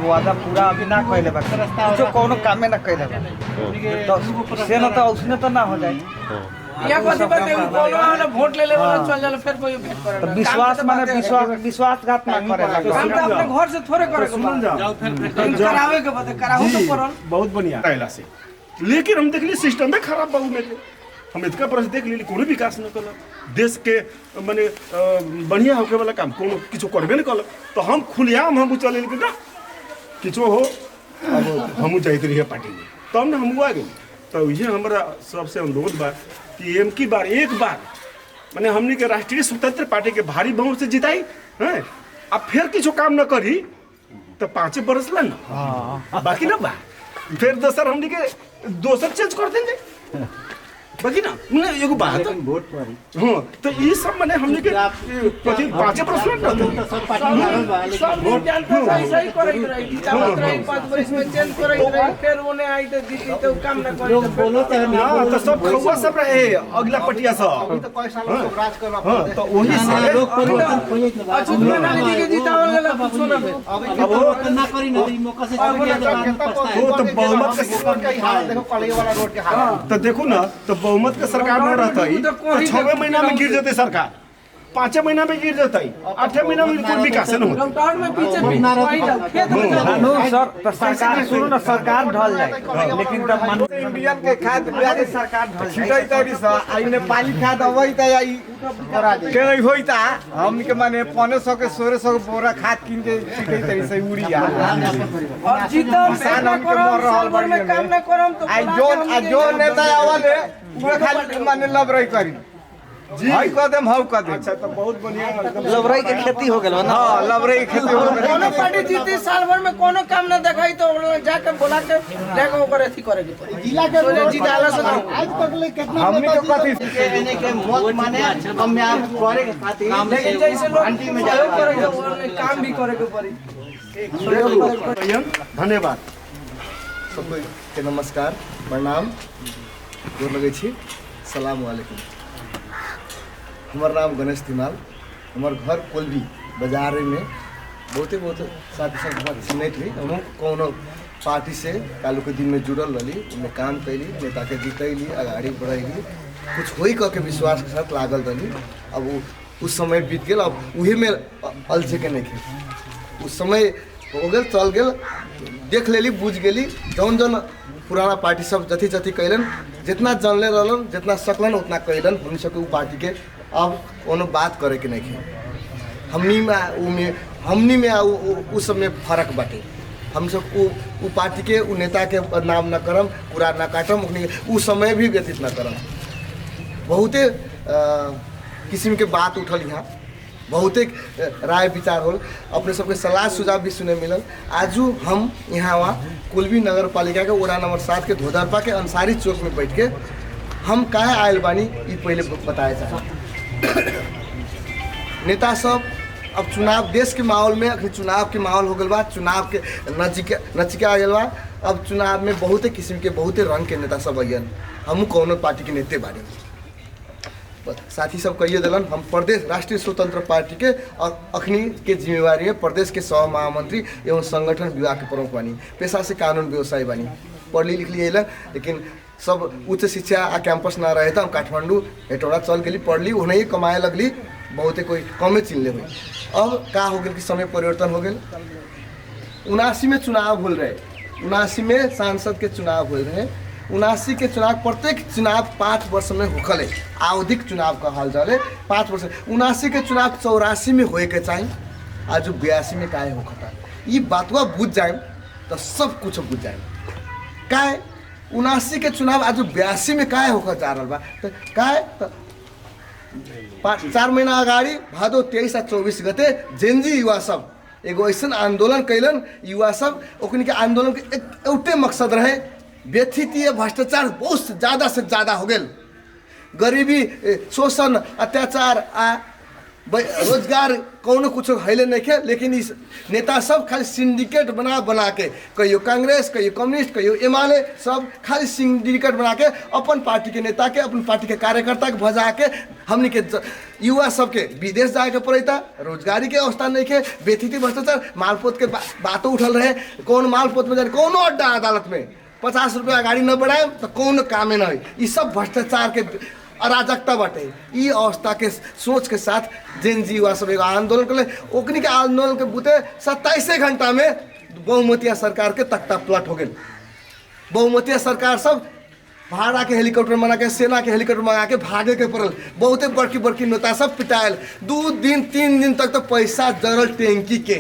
वादा पूरा अभी ना कैले बा कुछो कोनो कामे ना कैले बा तो से न तो उसने तो ना हो जाए यहाँ कथी बात है कोनो हमरा वोट ले वाला चल जाला फिर कोई भेंट करे तो विश्वास माने विश्वासघात ना करे काम तो अपने घर से थोड़े करे जाओ फिर करावे के बता कराहू तो परल बहुत बढ़िया पहला से लेकिन हम देख ली सिस्टम में खराब बहु में हम इतना परस देख ली कोनो विकास न कल देश के माने बढ़िया होके वाला काम कोनो किछो करबे न कल तो हम खुलियाम हम चले कि ना किछो हो अब हम जाइत रहिए पार्टी में तब ना हम आ गए तो ये हमारा सबसे अनुरोध बा कि एक बार माने हमनी के राष्ट्रीय स्वतंत्र पार्टी के भारी बहुमत से जिताई हैं अब फिर किछो काम न करी तो 5 बरस ला ना बाकी ना बा फिर दोसर हमनी के दोसर चेंज कर देंगे बाकी ना मैंने एगो बात वोट पड़ी हां तो ये सब माने हमने के कथि 5% ना सब पार्टी लागल बा सब लोग जानते सही करे रही चावल रही 5 बरस में चेंज करे रही फिर ओने आई तो दीदी तो काम ना करे बोलो तो ना तो सब खौवा सब रहे अगला पटिया सब तो कई साल से राज कर हां तो वही से लोग परिवर्तन खोजे के बाद अछूत में दीदी के जितावल गेला कुछो ना भेल अब ना करी ना मौका से छोड़ दिया तो बाद में पछताए वो तो बहुमत के देखो कलई वाला रोड के हाल तो देखो ना तो बहुमत के सरकार न रहतई तो 6 महीना में गिर जते सरकार 5 महीना में गिर जतई 8 महीना में कोई विकास न होतई लॉकडाउन में पीछे वही जाओ खेत में जाओ कानून सर तो सरकार सुनो ना सरकार ढल जाए लेकिन तब मन इंडियन के खाद बियाज सरकार ढल छिटै तरी स आई नेपाली खाद अबई त आई करा दे के नहीं होइता हम के माने 1500 के 1600 के बोरा खाद किन के छिटै तरी से उड़िया और जीतम किसान ना हम के मर करम रहल साल भर में काम ना करम तो आई जो नेता आवले वो खाली माने लबरई करी हाई कदम हाउ कदम अच्छा तो बहुत बढ़िया एकदम लबरई के खेती हो गेल ना हां लबरई के खेती हो गेल कोनो पार्टी जीती साल भर में कोनो काम ना दिखाई तो जाके बोला के लेके ओकर अथी करे के पड़ी जिला के तो जीताला से आज तक ले कितना हमनी तो कथि के के मत माने हम यहाँ करे के खातिर लेकिन जैसे लोग आंटी में जाओ करे के ओने काम भी करे के पड़ी धन्यवाद सबको के नमस्कार प्रणाम गोर लगै छी सलाम वालेकुम हमार नाम गणेश तिमाल हमार घर कोलवी बाजार में बहुत साथी सब सुनते रही हम कोनो पार्टी से कालू के दिन में जुड़ल रही उनमें काम कैली नेता के जीतैली आगाड़ी बढ़ैली कुछ होई कह के विश्वास के साथ लागल रही अब उस समय बीत गया अब उहे में अलझे के नहीं थे उस समय हो गल चल गल देख लेली बुझ गेली जौन जौन पुराना पार्टी सब जथी जथी कैलन जितना जानले रहलन जितना सकलन उतना कैलन हम सबके उ पार्टी के अब कोनो बात करे के नहीं है हमनी में उस सब में फर्क बाटे हम सब उ पार्टी के उ नेता के नाम न करम पूरा न काटम उ समय भी व्यतीत न करम बहुते किस्म के बात उठल यहाँ बहुते राय विचार होल अपने सबके सलाह सुझाव भी सुने मिलल आजू हम यहाँ वहाँ कुलवी नगर पालिका के वार्ड नंबर 7 के धोदरपा के अंसारी चौक में बैठ के हम काहे आयल बानी ये पहले बताया जाए नेता सब अब चुनाव देश के माहौल में अखनी चुनाव के माहौल हो गल बा चुनाव के नजदीक आ गल बा अब चुनाव में बहुते किस्म के बहुते रंग के नेता सब अयन हम कौनो पार्टी के नेते बानी साथी सब कहिए दिलन हम प्रदेश राष्ट्रीय स्वतंत्र पार्टी के अखनी के जिम्मेवारी है प्रदेश के सह महामंत्री एवं संगठन विभाग के प्रमुख बानी पेशा से कानून व्यवसायी बानी पढ़ली लिखली अलन लेकिन सब उच्च शिक्षा आ कैंपस ना रहे था हम काठमांडू हेटौड़ा चल गली पढ़ली उन्हें कमाए लगली बहुते कोई कमे चिन ले हुई अब का हो गया कि समय परिवर्तन हो गया 79 में चुनाव हो रहे 79 में सांसद के चुनाव हो रहे 79 के चुनाव प्रत्येक चुनाव 5 वर्ष में होखल है आवधिक चुनाव का हाल चाल है 5 वर्ष 79 के चुनाव 84 में होए के चाहिए आज 82 में काहे होखता ये बातवा बुझ जाए तो सब कुछ बुझ जाए काहे 79 के चुनाव आज 82 में काहे होकर जा रहा बा तो काहे तो 4 महीना अगाडि भादो 23 आ 24 गते जेनजी युवा सब एगो ऐसा आंदोलन कैलन युवा सब ओकनी के आंदोलन के एउटे मकसद रहे व्यथितीय भ्रष्टाचार बहुत ज़्यादा से ज़्यादा हो गए गरीबी शोषण अत्याचार आ रोजगार कौनो कुछ हैले नहीं खे। लेकिन इस नेता सब खाली सिंडिकेट बना के कहियो कांग्रेस कहियो कम्युनिस्ट कहियो एमाले सब खाली सिंडिकेट बना के अपन पार्टी के नेता के अपन पार्टी के कार्यकर्ता के भजा के हमनी के युवा सबके विदेश जाके पड़ता। रोजगारी के अवस्था नहीं खे। बेथिती भ्रष्टाचार मालपोत के बातों उठल रहे। कौन मालपोत में जाए कौनो अड्डा अदालत में 50 रुपया गाड़ी न बढ़ाए तो कौन कामे न हो। ये सब भ्रष्टाचार के अराजकता बाटे। ई अवस्था के सोच के साथ जेनजी युवा सब एगो आंदोलन कर ले। ओकनी के आंदोलन के बुते 27 घंटा में बहुमतिया सरकार के तख्ता पलट हो गए। बहुमतिया सरकार सब भाड़ा के हेलीकॉप्टर मंगा के सेना के हेलीकॉप्टर मंगा के भागे के पड़ल। बहुते बड़की बड़की नेता सब पिटायल। 2 दिन 3 दिन तक तो पैसा जरल टैंकी के।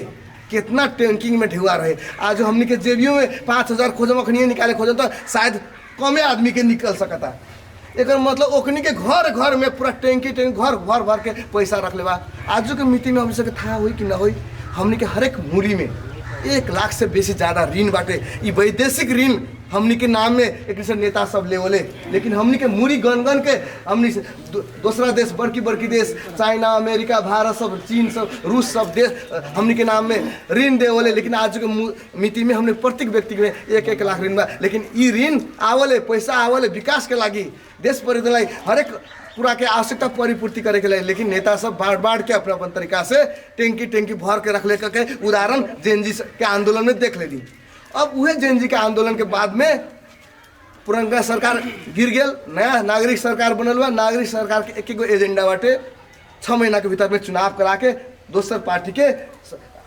कितना टैंकिंग में ढुआ रहे। आज हमनी के जेबियों में 5000 खोजम अखनिए निकाले खोजम तो शायद कमे आदमी के निकल सकता। एक मतलब ओकनी के घर में पूरा टैंकी घर भर के पैसा रख ले बा। आज के मिति में हमनी सबके था हुई कि ना हुई। हमनी के हर एक मूरी में 1 लाख से बेसी ज़्यादा ऋण बाटे। ये वैदेशिक ऋण हमनी के नाम में एक नेता सब लेवले। लेकिन हमनी के मूरी गन के हमनी से दूसरा देश बड़की देश चाइना अमेरिका भारत सब चीन सब रूस सब देश हमनी के नाम में ऋण देवले। लेकिन आज के मिति में हमने प्रत्येक व्यक्ति में 1-1 लाख ऋण बा। लेकिन ये ऋण आवले पैसा आवले विकास के लागी देश परिवर्तन हरेक पूरा के आवश्यकता परिपूर्ति करे के लिए। लेकिन नेता सब बाढ़ के अपना तरीका से टैंकी भर के रख ले के उदाहरण जेनजी के आंदोलन में देख लेली। अब वह जेनजी के आंदोलन के बाद में पुरनका सरकार गिर गया। नया नागरिक सरकार बनल बा। नागरिक सरकार के एक एजेंडा बाटे 6 महीना के भीतर में चुनाव करा के दोसर पार्टी के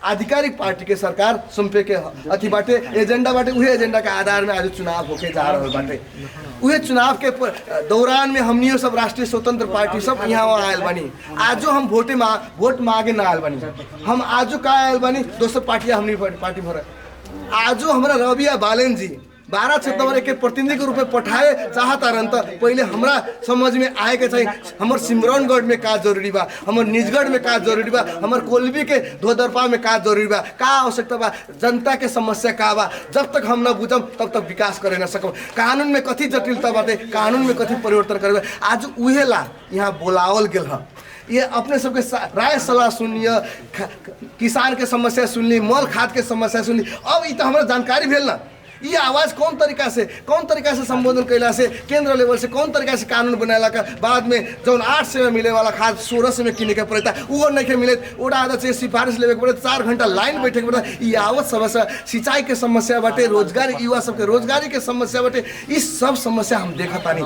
आधिकारिक पार्टी के सरकार सुम्पे के अथी बाटे एजेंडा बाटे। वही एजेंडा के आधार में आज चुनाव होके जा रहा बाटे। वही चुनाव के दौरान में हमनियो सब राष्ट्रीय स्वतंत्र पार्टी सब यहाँ आयल बनी। आजो हम वोट मांगे ना आयल बनी। हम आजो का आयल बनी दोसर पार्टी हमनी पार्टी भर। आजो हमारा रबिया बालन जी 12 सितंबर के प्रतिनिधि के रूप में पठाए चाहता रहन तो पहले हमरा समझ में आए के चाहिए हमर सिमरनगढ़ में का जरूरी बा, हमर निजगढ़ में का जरूरी बा, हमर कोलबी के धोदरपा में का जरूरी बा, का आवश्यकता बा, जनता के समस्या का बा। जब तक हम न बुझम तब तक विकास करे न सकम। कानून में कथी जटिलता बाटे, कानून में कथी परिवर्तन करे। आज उहे ला यहाँ बोलावल गेल है। ये अपने सबके राय सलाह सुनिए, किसान के समस्या सुनली, मल खाद के समस्या सुनली। अब ये तो हमारा जानकारी भेल ना ये आवाज़ कौन तरीका से संबोधन कैला से केंद्र लेवल से कौन तरीका से कानून बनाला का बाद में जौन 800 में मिले वाला खाद 1600 में किने के पड़ता वो नहीं के मिले। ओडा आदत से सिफारिश लेवे के पड़ता 4 घंटा लाइन बैठे के पड़ता। ये आवत समस्या सिंचाई के समस्या बाटे, रोजगार युवा सबके रोजगारी के समस्या बाटे। इस सब समस्या हम देखता नहीं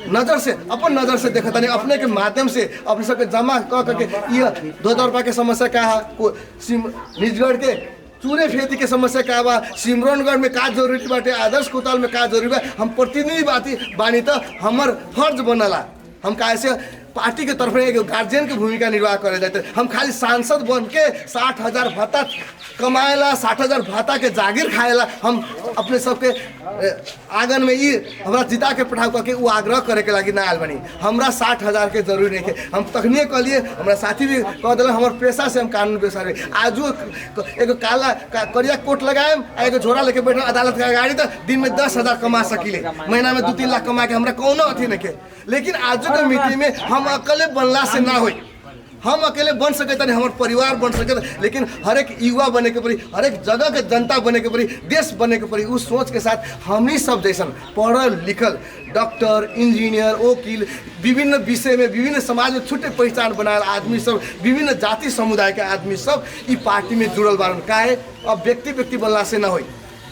नज़र से अपन नज़र से देखता नहीं अपने के माध्यम से अपने सबके जमा करके ये 2 रुपया के समस्या का निजगढ़ के चूरे फेदी के समस्या का बा, सिमरनगढ़ में का जरूरी बाटे, आदर्श कोतवाल में का जरूरी बा। हम प्रतिनिधि बानी तो हमार फर्ज बनला। हम कैसे पार्टी के तरफ एक गार्जियन की भूमिका निर्वाह करे जाते। हम खाली सांसद बन के 60,000 भत्ता कमाएला 60,000 भत्ता के जागीर खाएला हम अपने सबके आंगन में ये हमरा जिता के पठाव करके वो आग्रह करे के लगी ना आयल बनी। हमरा 60,000 के जरूरी नहीं है। हम तखनिए कहलिए हमारा साथी भी कह दिल हमारे पेशा से हम कानून पेशा रहे। आज एगो काला करिया कोट लगाएम एगो झोरा लेके बैठे अदालत का गाड़ी तो दिन में 10,000 कमा सकिले, महीना में 2-3 लाख कमा के हमरा कोनो अथी नहीं है। लेकिन आज के मीटिंग में हम अकेले बनला से ना हो। हम अकेले बन सके तनी हमारे परिवार बन सके, लेकिन हर एक युवा बने के पड़ी, हर एक जगह के जनता बने के पड़ी, देश बने के पड़ी। उस सोच के साथ हमनी सब जैसन पढ़ल लिखल डॉक्टर इंजीनियर वकील विभिन्न विषय में विभिन्न समाज में छुट्टे पहचान बनाए आदमी सब विभिन्न जाति समुदाय के आदमी सब ई पार्टी में जुड़ल बारन। काहे अब व्यक्ति बनला से ना हो।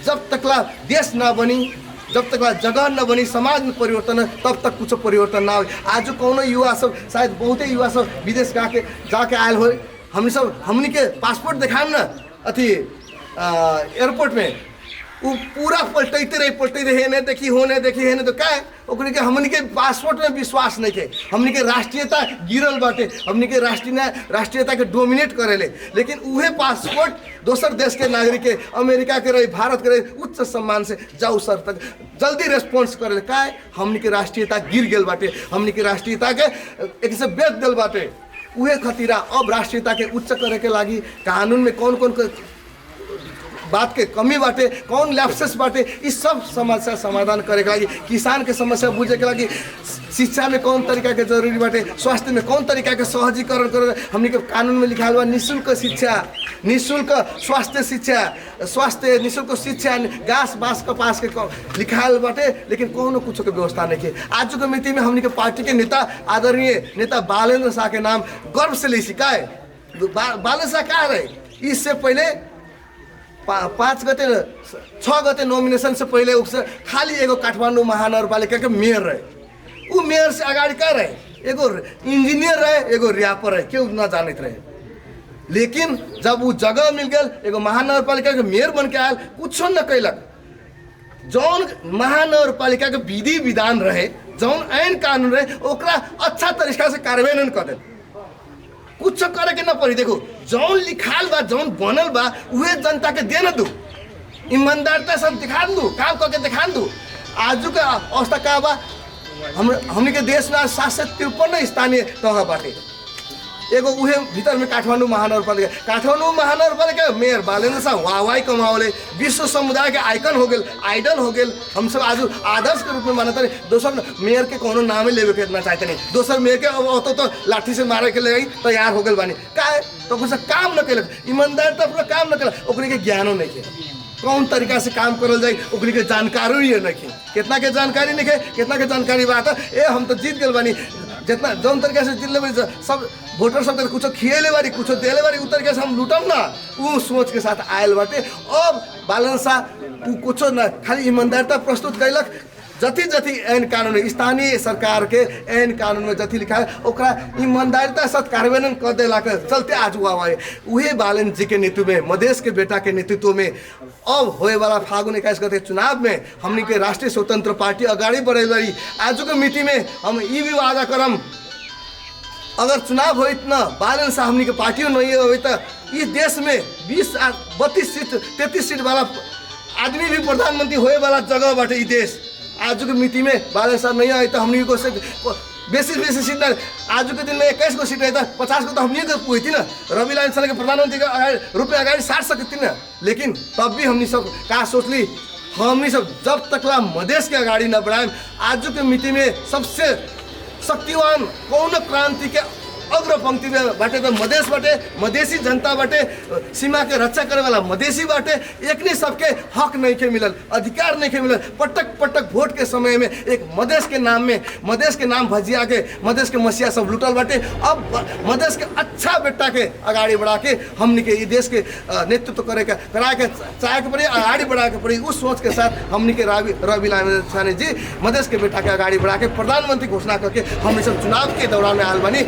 जब तकला देश ना बनी, जब तक जगह न बनी, समाज में परिवर्तन तब तक कुछ परिवर्तन ना हो। आज कौनो युवा सब शायद बहुते युवा सब विदेश जाके आयल हो। हमनी के पासपोर्ट दिखाएम ना अथी एयरपोर्ट में वो पूरा पलटते रहे हेने देखी होने देखी हेने तो क्या ओकरे के हमनी के पासपोर्ट में विश्वास नहीं है। हमनी के राष्ट्रीयता गिरल बाटे, हमनी के राष्ट्रीयता के डोमिनेट करेले। लेकिन उहे पासपोर्ट दोसर देश के नागरिक के अमेरिका के रही भारत के रही उच्च सम्मान से जाऊ सर तक जल्दी रेस्पॉन्स करेले। का हमनी के राष्ट्रीयता गिर गेल बाटे, हमनी के राष्ट्रीयता के एक से बेच दिल बाटे। उहे खतीरा अब राष्ट्रीयता के उच्च करे के लागी कानून में कौन कौन बात के कमी बाटे, कौन लैप्सेस बाटे, इस सब समस्या समाधान करे के लागि, किसान के समस्या बुझे के लागि, शिक्षा में कौन तरीका के जरूरी बाटे, स्वास्थ्य में कौन तरीका के सहजीकरण करे, हमनी के कानून में लिखाल बा निःशुल्क शिक्षा, निःशुल्क स्वास्थ्य शिक्षा, स्वास्थ्य निःशुल्क शिक्षा, घास बाँस कपास के लिखाल बाटे, लेकिन कोनो कुछ के व्यवस्था नहीं के। आज के मिति में हमनी के पार्टी के नेता आदरणीय नेता बालेंद्र शाह के नाम गर्व से ले सिका है। बालेंद्र शाह कहाँ रहे? इससे पहले 6 गते नॉमिनेशन से पहले उससे खाली एगो काठमांडू महानगरपालिका के मेयर रहे। वो मेयर से अगाड़ी का रहे, एगो इंजीनियर रहे, एगो रैपर रहे, क्यों ना जानते रहे। लेकिन जब वो जगह मिल गया, एगो महानगरपालिका के मेयर बन के आयल, कुछ न कैलक। जौन महानगरपालिका के विधि विधान रहे, जौन आईन कानून रहे, ओकरा अच्छा तरीका से कार्यान्वयन कर दे, कुछ करे के न पड़ी। देखो जौन लिखाल बा, जौन बनल बा, उहे जनता के दे न दू, ईमानदारता सब दिखा दू, काम करके दिखा दू। आजू का अवस्था का बा, हमने के देश में 753 स्थानीय तह बाटे। एगो उहे भीतर में काठमांडू महानगरपालिका मेयर बालेंद्र शाह वाहवाही कमावले, विश्व समुदाय के आइकन हो गेल, आइडल हो गेल। हम सब आज आदर्श के रूप में मानते रहे। दोसर मेयर के कोनो नामे लेवे के ना चाहते नहीं, दोसर मेयर के अब तो लाठी से मारे के ले तैयार हो गेल बानी का, तो कुछ काम न कैलक, ईमानदार तो अपना काम न कैलक, ओकरे के ज्ञानो नहीं के, कौन तरीका से काम करल जाए ओकरी के जानकारी ही नहीं। कितना के जानकारी नहीं है, कितना के जानकारी बात है। हम तो जीत गए बानी, जितना जौन तरीका से जीत ले सब वोटर सब कुछ खिएले बारी, कुछ देले बारी, उ तरीके से हम लूटम ना, वो सोच के साथ आयल बाटे। अब बालेंद्र शाह कुछ न खाली ईमानदारिता प्रस्तुत कैलक। जति जति ऐन कानून स्थानीय सरकार के ऐन कानून में जति लिखा है, ओकरा ईमानदारिता साथ कार्यान्वयन कर देला के चलते आज हुआ है। वही बालेंद्र जी के नेतृत्व में, मधेश के बेटा के नेतृत्व में अब होए वाला फागुन 21 गते चुनाव में हमनी के राष्ट्रीय स्वतंत्र पार्टी अगाड़ी बढ़े रही। आज के मिति में हम ये भी वादा करम, अगर चुनाव होइत न बालेंद्र शाह हमनी के पार्टी नहीं हो तो इस देश में 32 सीट 33 सीट वाला आदमी भी प्रधानमंत्री होए वाला जगह बाटे। इस देश आज के मिति में बालेंद्र शाह नहीं आए तो हमनी को बेसी सीट आज के दिन में 21 को सीट रहे, 50 को तो हमनी को हुई थी ना। रवि लाल के प्रधानमंत्री का रुपये अगाड़ी 60 सकती ना, लेकिन तब भी हमनी सब का सोचली, हमनी सब जब तक ला मधेश के अगाड़ी न बढ़ाए, आज के मिति में सबसे शक्तिवान कौन क्रांति के अग्र पंक्ति में बाटे तो मधेश बाटे, मधेसी जनता बाटे, सीमा के रक्षा करे वाला मधेसी बाटे। एक नहीं सबके हक नहीं के मिलल, अधिकार नहीं के मिलल। पटक पटक वोट के समय में एक मधेश के नाम में, मधेश के नाम भजिया के, मधेश के मसीहा सब लुटल बाटे। अब मधेश के अच्छा बेटा के अगाड़ी बढ़ा के हमनी के ये देश के नेतृत्व करे के चाहे के पड़ी, अगाड़ी बढ़ा के पड़ी। उस सोच के साथ हमनी के रवि लाल जी मधेश के बेटा के अगाड़ी बढ़ा के प्रधानमंत्री घोषणा करके हम सब चुनाव के दौरान में आल बनी।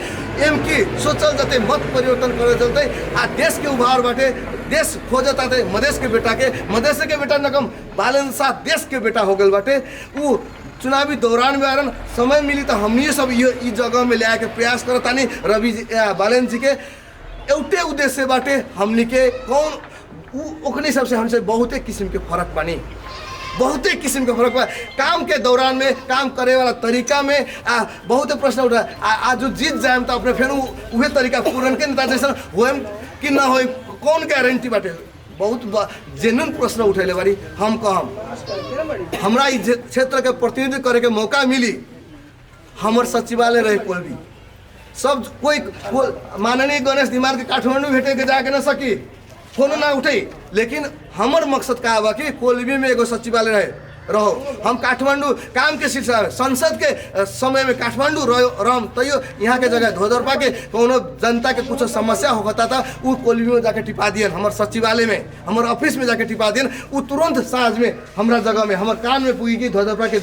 की सोचल जाते मत परिवर्तन करे चलते आ देश के उभार बाटे, देश खोजता थे मधेश के बेटा के, मधेश के बेटा नकम बालेंद्र शाह देश के बेटा हो गए बाटे। वो चुनावी दौरान में आरन समय मिली तो हमनी सब ये जगह में ले आके प्रयास करता नहीं। रवि जी बालेंद्र जी के एवटे उद्देश्य बाटे, हमनी के कौन ओखनी सबसे हमसे बहुते किस्म के फर्क बानी, बहुते किस्म के फर्क बा। काम के दौरान में, काम करे वाला तरीका में बहुत प्रश्न उठा। आज जो जीत जाए तो अपने फिर वही तरीका पूरन के नेता जैसा हो कि ना हो, कौन गारंटी बाटे। बहुत जेन्युइन प्रश्न उठेले बारी। हम कहम हमरा इस क्षेत्र के प्रतिनिधित्व करे के मौका मिली, हमर सचिवालय रहे कोई भी सब कोई माननीय गणेश धीमान के काठमांडू भेटे के जाके न सकी, फोन ना उठे, लेकिन हमर मकसद का बा कि कोलबी में एगो सचिवालय रहो। हम काठमांडू काम के सिलसिला में संसद के समय में काठमांडू रहम तैयो यहाँ के जगह धोदरपा के कोनो जनता के कुछ समस्या होता था, वो कोलबी में जाके टिपा दियन, हमारे सचिवालय में, हमारे ऑफिस में जाके टिपा दियन। वो तुरंत साँझ में हमारा जगह में हमारे कान में पुगी कि धोदरपा के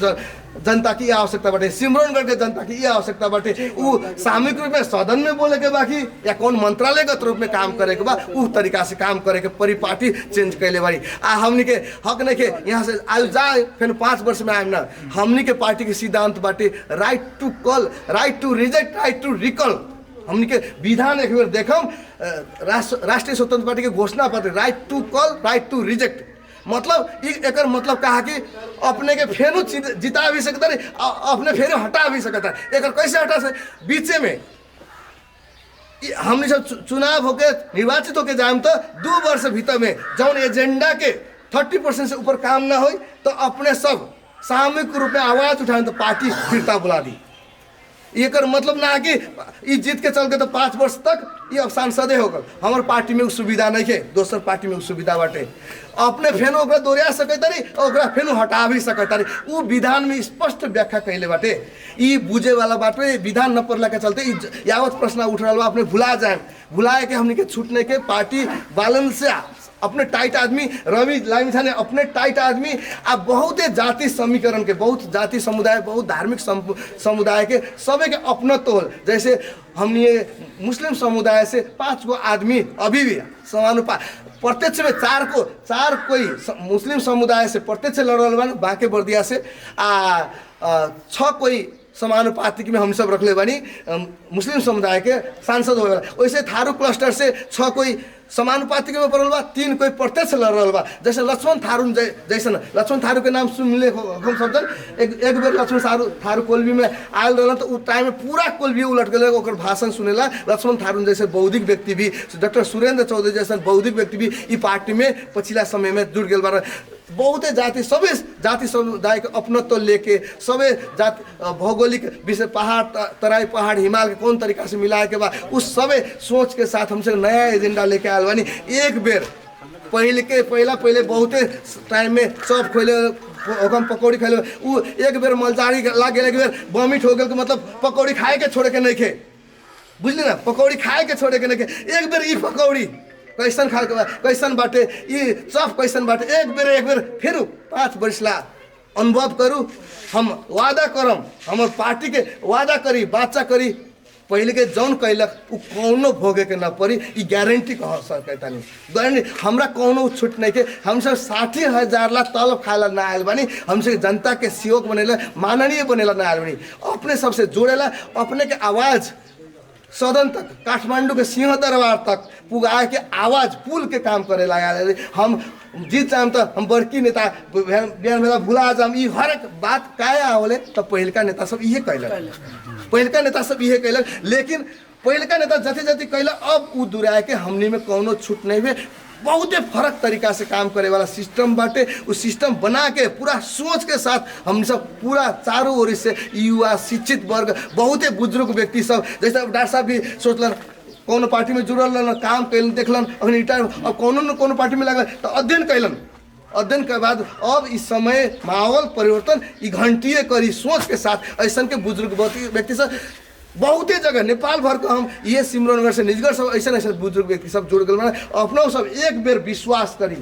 जनता की आवश्यकता बाटे, सिमरनगढ़ के जनता की आवश्यकता बाटे। वो सामूहिक रूप में सदन में बोले के बाकी या कौन मंत्रालयगत रूप में काम करे के बा, उ तरीका से काम करे के परिपाटी चेंज कैले बारी। हमनी के हक नहीं के यहाँ से आज जाए फिर 5 वर्ष में आए ना। हमनी के पार्टी के सिद्धांत बाटे right to call, right to reject, right to recall. हमनी के विधान एक बार देखम राष्ट्रीय स्वतंत्र पार्टी के घोषणा पत्र right to call, right to reject. मतलब एक मतलब कहा कि अपने के फेरू जिता भी सकता है, अपने फेरू हटा भी सकता है। एक कैसे हटा से बीचे में हमने सब चुनाव होके निर्वाचित होके जाए तो 2 वर्ष भीतर में जौन एजेंडा के 30% से ऊपर काम ना हो तो अपने सब सामूहिक रूप में आवाज उठाए तो पार्टी फिरता बुला दी। ये कर मतलब ना कि ये जीत के चल के तो 5 वर्ष तक ये अब सांसदे होगा। हमारे पार्टी में सुविधा नहीं है, दोसर पार्टी में सुविधा बाटे अपने फेनो ओकरा दोहरा सके तारी ओकरा फेनो हटा भी सके तारी। वो विधान में स्पष्ट व्याख्या कैले बाटे। ये बुझे वाला बाटे विधान न पढ़ला के चलते यावत प्रश्न उठ रहा बा अपने भुलाए के हमने के छूटने के पार्टी वालन से अपने टाइट आदमी रवि लामिछा ने अपने टाइट आदमी अब बहुत जाति समीकरण के बहुत जाति समुदाय बहुत धार्मिक समुदाय के सभी के अपनत्व हो। जैसे हमने मुस्लिम समुदाय से 5 गो आदमी अभी भी समानुपात प्रत्यक्ष में 4 कोई मुस्लिम समुदाय से प्रत्यक्ष लड़ल बन बांके बर्दिया से 6 कोई समानुपातिक में हम सब रखले बानी मुस्लिम समुदाय के सांसद हो। वैसे थारू क्लस्टर से 6 कोई समानुपातिक में पड़ल बा, 3 कोई प्रत्यक्ष लड़ रहा बा। जैसे लक्ष्मण थारू जैसन लक्ष्मण थारू के नाम सुनले हम सब एक बेर लक्ष्मण थारू कोलवी में आयल रहा तो उस टाइम में पूरा कोलवी उलट गए ओकर भाषण सुनेला। लक्ष्मण थारू जैसे बौद्धिक व्यक्ति भी डॉक्टर सुरेंद्र चौधरी जैसा बौद्धिक व्यक्ति भी ई पार्टी में पिछला समय में जुड़ गए बार। बहुते जाति सबै जाति समुदाय के अपनत्व लेके सबै जाति भौगोलिक विषय पहाड़ तराई पहाड़ हिमालय के कौन तरीका से मिलाए के बाद उस सबै सोच के साथ हमसे नया एजेंडा लेके आयल बानी। एक बेर पहले बहुते टाइम में चौप खोले हम पकौड़ी खैले उ एक बेर मलजारी लाग गए एक बेर वॉमिट हो गए मतलब पकौड़ी खाए के छोड़े के नहीं खे बुझली ना पकौड़ी खाए के छोड़े के नहीं खे। एक बेर ई पकौड़ी कैसन खा कैसन बाटे ये चफ कैसन बाटे एक बेर फिर 5 वर्ष ला अनुभव करूँ हम वादा करम हमार पार्टी के वादा करी बाचा करी पहले के जौन कैलक उ कौनो भोगे के ना पड़ी ये गारंटी कह सकता नहीं गारंटी हमरा कौनो छूट नहीं के। हम सब 60,000 ला तलब खाला ना आयल बानी हमसे जनता के सहयोग बनेला माननीय बनेला ना आयल बानी अपने सबसे जोड़ेला अपने के आवाज़ सदन तक काठमांडू के सिंह दरबार तक पुगा के आवाज़ पुल के काम करे लगा। हम जीत जाम तो हम बड़की नेता बिहान में भुला जाम ये हर एक बात क्या होले तो पहिलका नेता सब ये कैलक लेकिन पहिलका नेता जति कैलक अब उ दुराए के हमनी में कौनो छूट नहीं हुए। बहुते फर्क तरीका से काम करे वाला सिस्टम बाटे उस सिस्टम बना के पूरा सोच के साथ हम सब पूरा चारों ओर से युवा शिक्षित वर्ग बहुते बुजुर्ग व्यक्ति सब जैसे डॉक्टर साहब भी सोचलन कौन पार्टी में जुड़ल काम कैलन देखलन अभी रिटायर अब कोनो पार्टी में लगल तो अध्ययन के बाद अब इस समय माहौल परिवर्तन घंटिए करी सोच के साथ ऐसा के बुजुर्ग व्यक्ति सब बहुते जगह नेपाल भर को हम ये सिमरनगढ़ से निजगढ़ सब ऐसा बुजुर्ग व्यक्ति सब जुड़ गए अपना सब एक बेर विश्वास करी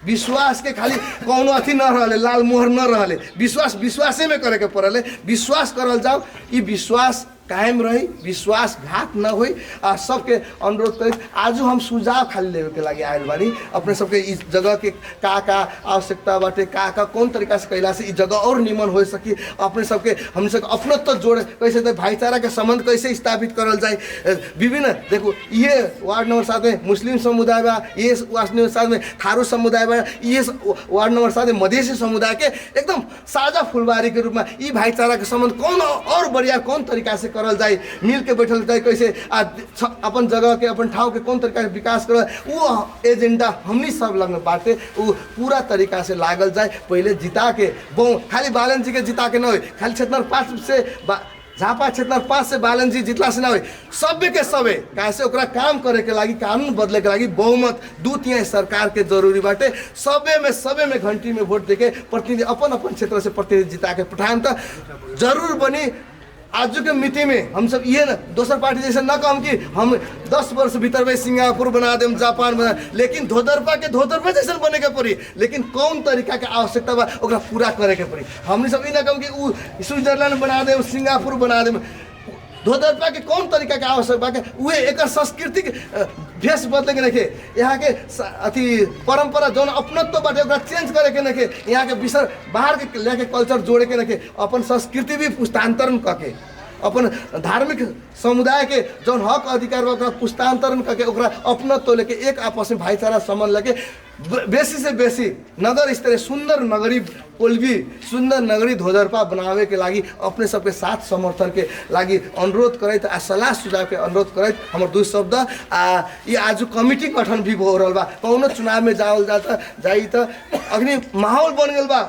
विश्वास के खाली कौनो अथी न रहे लाल मोहर न रहे विश्वासे में करे के पड़े विश्वास करल जाओ ये विश्वास कायम रही विश्वासघात न हो आ सबके अनुरोध कर आज हम सुझाव खाली लेवे के लगे आयल बानी अपने सबके इस जगह के का आवश्यकता बाटे का कौन तरीका से कैला से इस जगह और निमन हो सकी अपने सबके हम सब अपनत्व जोड़े कैसे तो भाईचारा के संबंध कैसे स्थापित करल जाए। विभिन्न देखो ये वार्ड नंबर 7 में मुस्लिम समुदाय बा ये वार्ड नंबर 7 में थारू समुदाय बा ये वार्ड नंबर 7 में मधेसी समुदाय के एकदम साझा फुलबारी के रूप में ये भाईचारा के संबंध कौन और बढ़िया कौन तरीका से करल जाए मिल के बैठल जाए कैसे अपन जगह के अपन ठाव के कौन तरीका से विकास कर वो एजेंडा हमनी सब लग बाटे वो पूरा तरीका से लागल जाए। पहले जिता के खाली बालन जी के जिता के न हो खाली क्षेत्र 5 से झापा क्षेत्र 5 से बालन जी जितला से ना हो सभ्य के सबे कैसे ओकरा काम करे के लागी कानून बदले के लागी बहुमत 2/3 सरकार के जरूरी बाटे। सबे में घंटी में वोट देके प्रतिनिधि अपन क्षेत्र से प्रतिनिधि जिता के पठाएं तो जरूर बनी। आज के मिति में हम सब ये ना दोसर पार्टी जैसे न कहम कि हम 10 वर्ष भीतर में सिंगापुर बना देम जापान बना लेकिन धोदरपा जैसे बने के पड़ी लेकिन कौन तरीका के आवश्यकता बा ओकरा पूरा करे के पड़ी। हमने सब ये ना कहम कि स्विट्जरलैंड बना देम सिंगापुर बना देम धोदरपा के कौन तरीका के आवश्यक बा वे एक सांस्कृतिक भेष बदले के नखे यहाँ के अथी परंपरा जौन अपनत्व बाटे ओकरा चेंज करे के नखे यहाँ के विषय बाहर के लेके कल्चर जोड़े के नखे अपन संस्कृति भी पुस्तांतरण करके अपन धार्मिक समुदाय के जौन हक अधिकार बा ओकरा पुस्तांतरण करके ओकरा अपनत्व लेके एक आपस में भाईचारा संबंध लेके बेसी से बेसी नगर स्तरीय सुंदर नगरी कोल्भी सुंदर नगरी धोदरपा बनावे के लागी अपने सबके साथ समर्थन के लागी अनुरोध करैत आ सलाह सुझाव के अनुरोध करैत हमर दू शब्द ये आज कमिटी गठन भी हो रहल बा कौनो चुनाव में जावल जाई त अग्नि माहौल बन गेल बा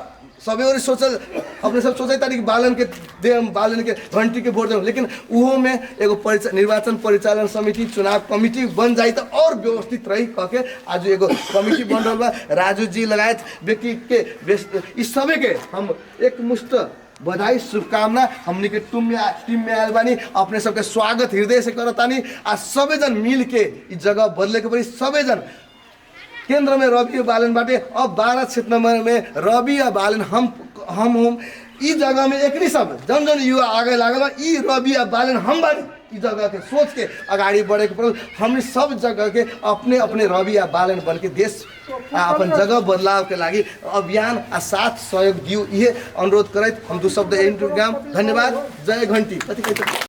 सबे और सोचल अपने सब सोचे तारी बालन के घंटी के वोट दें लेकिन उहो में एगो निर्वाचन परिचालन समिति चुनाव कमिटी बन जाई तो और व्यवस्थित रही कह के आज एगो कमिटी बन रहा बा राजू जी लगायत व्यक्ति के इस सभी के हम एक मुश्त बधाई शुभकामना हमनी के टीम में आयल बानी अपने सबके स्वागत हृदय से करतानी आ सबे जन मिल के इस जगह बदले के पड़ी सबे जन केंद्र में रवि बालन बाटे अब 12 क्षेत्र में रवि या बालन हम इस जगह में एक सब जन जन युवा आगे लागल ई रवि या बालन हम बानी इस जगह के सोच के आगे बढ़े के पड़ल हमने सब जगह के अपने अपने रवि या बालन बन के देश अपन जगह बदलाव के लागी अभियान आ साथ सहयोग दियो ये अनुरोध करैत हम दू शब्द धन्यवाद जय घंटी।